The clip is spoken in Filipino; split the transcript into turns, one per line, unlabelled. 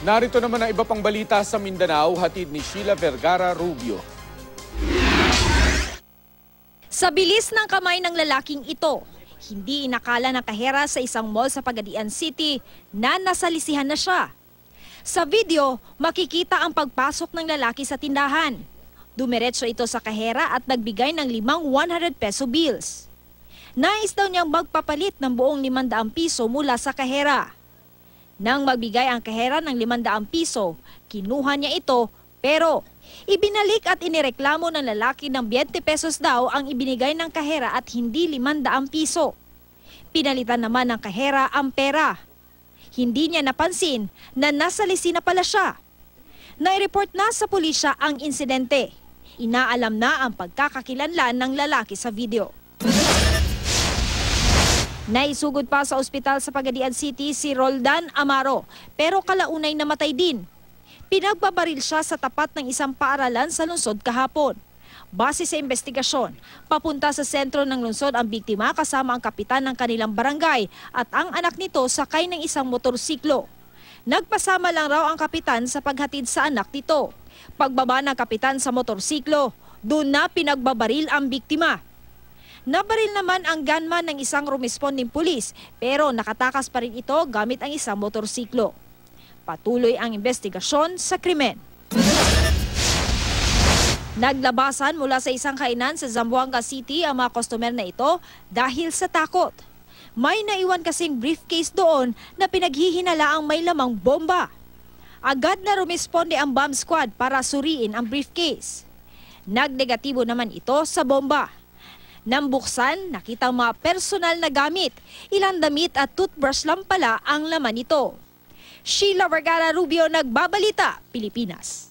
Narito naman ang iba pang balita sa Mindanao, hatid ni Sheila Vergara Rubio.
Sa bilis ng kamay ng lalaking ito, hindi inakala ng kahera sa isang mall sa Pagadian City na nasalisihan na siya. Sa video, makikita ang pagpasok ng lalaki sa tindahan. Dumiretso ito sa kahera at nagbigay ng 5 100 peso bills. Nais daw niyang magpapalit ng buong 500 piso mula sa kahera. Nang magbigay ang kahera ng 500 piso, kinuha niya ito pero ibinalik at inireklamo ng lalaki ng 20 pesos daw ang ibinigay ng kahera at hindi 500 piso. Pinalitan naman ng kahera ang pera. Hindi niya napansin na nasalisi na pala siya. Nai-report na sa pulisya ang insidente. Inaalam na ang pagkakakilanlan ng lalaki sa video. Naisugod pa sa ospital sa Pagadian City si Roldan Amaro pero kalaunay namatay din. Pinagbabaril siya sa tapat ng isang paaralan sa lungsod kahapon. Base sa investigasyon, papunta sa sentro ng lungsod ang biktima kasama ang kapitan ng kanilang barangay at ang anak nito sakay ng isang motorsiklo. Nagpasama lang raw ang kapitan sa paghatid sa anak nito. Pagbaba ng kapitan sa motorsiklo, doon na pinagbabaril ang biktima. Nabaril naman ang gunman ng isang rumesponding pulis pero nakatakas pa rin ito gamit ang isang motorsiklo. Patuloy ang investigasyon sa krimen. Naglabasan mula sa isang kainan sa Zamboanga City ang mga customer na ito dahil sa takot. May naiwan kasing briefcase doon na pinaghihinalaang may lamang bomba. Agad na rumisponde ang bomb squad para suriin ang briefcase. Nagnegatibo naman ito sa bomba. Nang buksan, nakita ang mga personal na gamit. Ilang damit at toothbrush lang pala ang laman nito. Sheila Vergara Rubio, Nagbabalita, Pilipinas.